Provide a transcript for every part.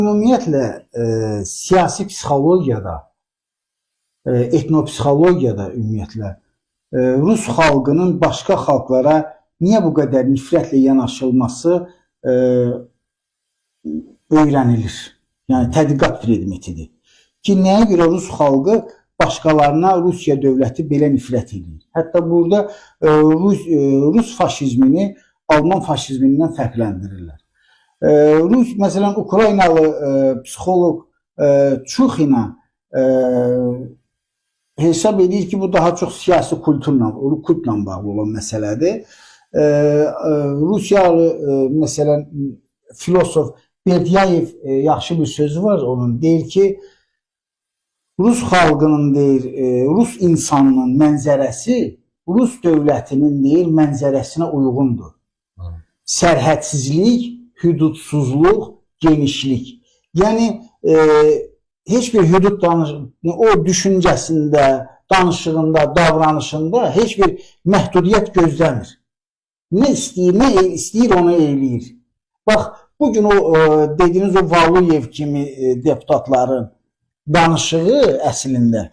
Ümumiyyətlə, siyasi psixologiyada, etnopsixologiyada ümumiyyətlə, Rus xalqının başqa xalqlara niyə bu qədər nifrətlə yanaşılması öyrənilir. Yəni, tədqiqat predmetidir. Ki, nəyə görə Rus xalqı başqalarına Rusiya dövləti belə nifrət edir. Hətta burada Rus faşizmini Alman faşizmindən fərqləndirirlər. Məsələn, Ukraynalı psixolog Çuxina hesab edir ki, bu daha çox siyasi kultla bağlı olan məsələdir. Rusiyalı, məsələn, filosof Berdyayev yaxşı bir sözü var onun. Deyir ki, Rus xalqının, deyir, Rus insanının mənzərəsi Rus dövlətinin, deyir, mənzərəsinə uyğundur. Sərhədsizlik, hüdudsuzluq, genişlik. Yəni, heç bir hüdud o düşüncəsində, danışığında, davranışında heç bir məhdudiyyət gözləmir. Nə istəyir, onu eləyir. Bax, bugün o dediyiniz o Valuyev kimi deputatların danışığı əslində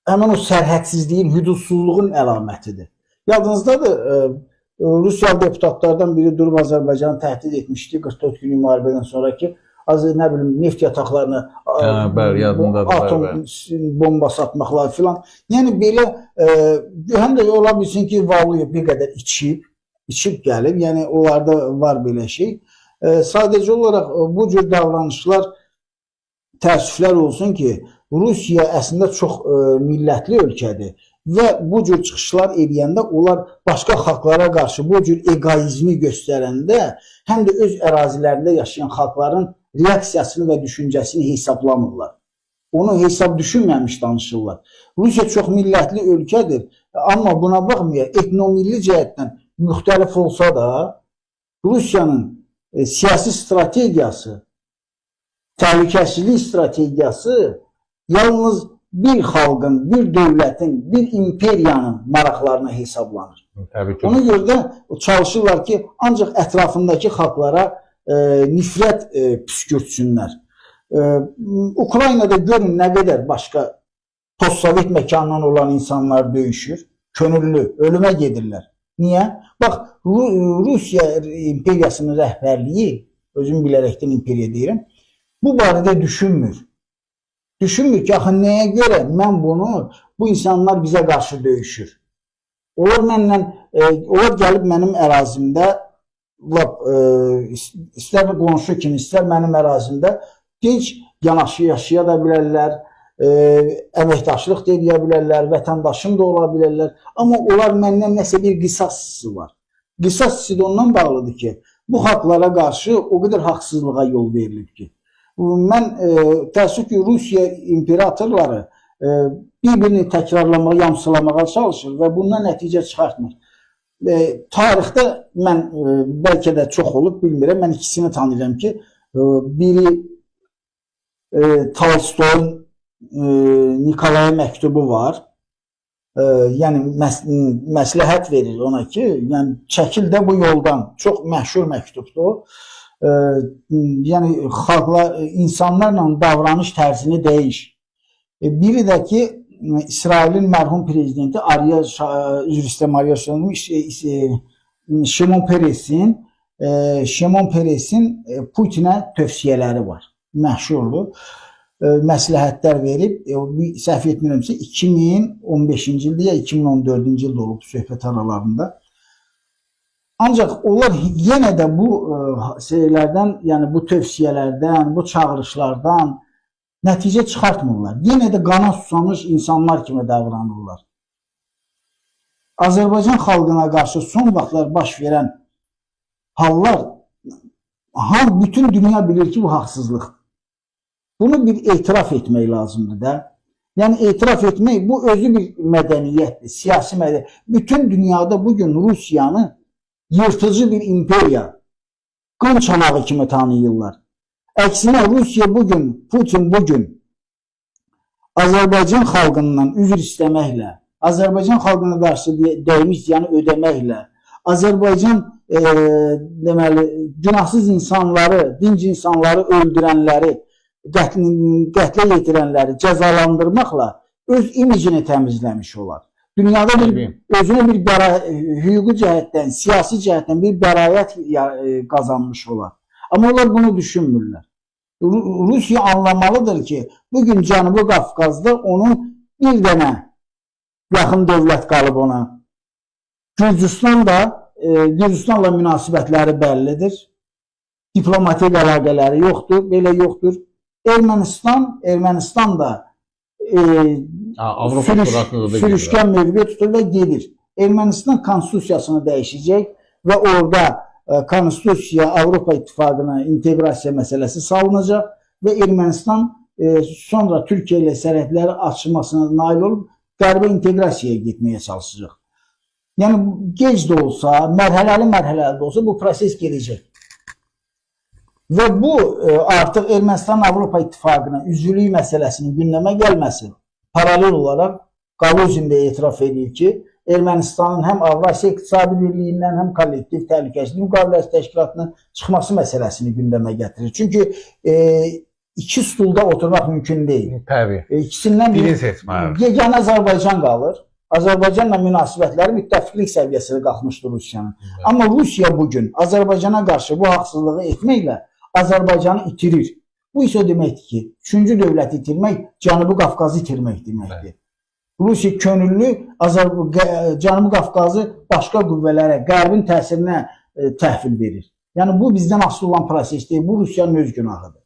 həmin o sərhədsizliyin, hüdudsuzluğun əlamətidir. Yadınızdadır, Rusiyalı deputatlardan biri durub Azərbaycanı təhdid etmişdi 44 günlük müharibədən sonraki nə bilim, neft yataqlarına atom bombası atmaqlar filan. Yəni belə, həm də ola bilsin ki, Valuyev bir qədər içib gəlib, yəni onlarda var belə şey. Sadəcə olaraq bu cür davranışlar təəssüflər olsun ki, Rusiya əslində çox millətli ölkədir və bu cür çıxışlar edəndə onlar başqa xalqlara qarşı bu cür egoizmi göstərəndə həm də öz ərazilərində yaşayan xalqların reaksiyasını və düşüncəsini hesablamırlar. Onu hesab düşünməmiş danışırlar. Rusiya çox millətli ölkədir, amma buna baxmayaraq etnomilli cəhətdən müxtəlif olsa da Rusiyanın siyasi strategiyası, təhlükəsizlik strategiyası yalnız bir xalqın, bir dövlətin, bir imperiyanın maraqlarına hesablanır. Ona görə də çalışırlar ki, ancaq ətrafındakı xalqlara nifrət püskürtsünlər. Ukraynada görün nə qədər başqa postsovet məkanından olan insanlar döyüşür, könüllü, ölümə gedirlər. Niyə? Bax, Rusiya imperiyasının rəhbərliyi, özüm bilərəkdən imperiya deyirəm, bu barədə düşünmür. Düşünmür ki, axı nəyə görə mən bu insanlar bizə qarşı döyüşür. Onlar gəlib mənim ərazimdə, istər qonşu kimi, istər mənim ərazimdə dinc yanaşı yaşaya da bilərlər, əməkdaşlıq da edə bilərlər, vətəndaşım da ola bilərlər. Amma onlar məndən nəsə bir qisas hissi var. Qisas hissi də ondan bağlıdır ki, bu xalqlara qarşı o qədər haqsızlığa yol verilib ki. Mən təəssüf ki, Rusiya imperatorları bir-birini təkrarlamağa, yamsılamağa çalışır və bundan nəticə çıxartmır. Tarixdə mən bəlkə də çox olub, bilmirəm, mən ikisini tanıyıram ki, biri Tolstoyun Nikolaya məktubu var, yəni məsləhət verir ona ki, çəkil də bu yoldan, çox məşhur məktubdur o. Yəni, insanlarla davranış tərzini dəyiş. Biri də ki, İsrailin mərhum prezidenti Şimon Peresin Putinə tövsiyələri var. Məşhurdur. Məsləhətlər verib, səhv etmirəmsə, 2015-ci ildə ya 2014-cü ildə olub söhbət aralarında. Ancaq onlar yenə də bu şeylərdən, yəni bu tövsiyələrdən, bu çağırışlardan nəticə çıxartmırlar. Yenə də qana susamış insanlar kimi davranırlar. Azərbaycan xalqına qarşı son vaxtlar baş verən hallar, bütün dünya bilir ki, bu haqsızlıqdır. Bunu bir etiraf etmək lazımdır da. Yəni, etiraf etmək, bu özü bir mədəniyyətdir, siyasi mədəniyyət. Bütün dünyada bugün Rusiyanı yırtıcı bir imperiya, qan çanağı kimi tanıyırlar. Əksinə Rusiya bugün, Putin bugün Azərbaycan xalqından üzr istəməklə, Azərbaycan xalqına qarşı dəymiş ziyanı ödəməklə, Azərbaycan deməli, günahsız insanları, dinc insanları öldürənləri, qətlə yetirənləri cəzalandırmaqla öz imicini təmizləmiş olar. Dünyada özünə bir hüquqi cəhətdən, siyasi cəhətdən bir bəraət qazanmış olar. Amma onlar bunu düşünmürlər. Rusiya anlamalıdır ki, bugün Cənubi Qafqazda onun bir dənə yaxın dövlət qalıb ona. Gürcüstanla münasibətləri bəllidir. Diplomatik əlaqələri yoxdur, belə yoxdur. Ermənistan da sürüşkən mövqe tutur və gedir. Ermənistan konstitusiyasını dəyişəcək və orada konstitusiya Avropa İttifaqına inteqrasiya məsələsi salınacaq və Ermənistan sonra Türkiyə ilə sərhədləri açılmasına nail olub qərbə inteqrasiyaya getməyə çalışacaq. Yəni, gec də olsa, mərhələli də olsa bu proses gedəcək. Və bu artıq Ermənistan Avropa İttifaqına üzvlük məsələsinin gündəmə gəlməsi paralel olaraq Qaluzin də etiraf edir ki, Ermənistanın həm Avrasiya İqtisadi Birliyindən, həm kollektiv təhlükəsizlik müqaviləsi təşkilatının çıxması məsələsini gündəmə gətirir. Çünki iki stulda oturmaq mümkün deyil. Təbii. İkisindən birini seçmək. Yeganə Azərbaycan qalır. Azərbaycanla münasibətləri müttəfiqlik səviyyəsinə qalxmışdır Rusiyanın. Amma Rusiya bugün Azərbaycana qarşı bu haqsızlığı etməklə Azərbaycanı itirir. Bu isə deməkdir ki, üçüncü dövləti itirmək Cənubi Qafqazı itirmək deməkdir. Rusiya könüllü Cənubi Qafqazı başqa qüvvələrə, qərbin təsirinə təhvil verir. Yəni bu bizdən asılı olan proses deyil, bu Rusiyanın öz günahıdır.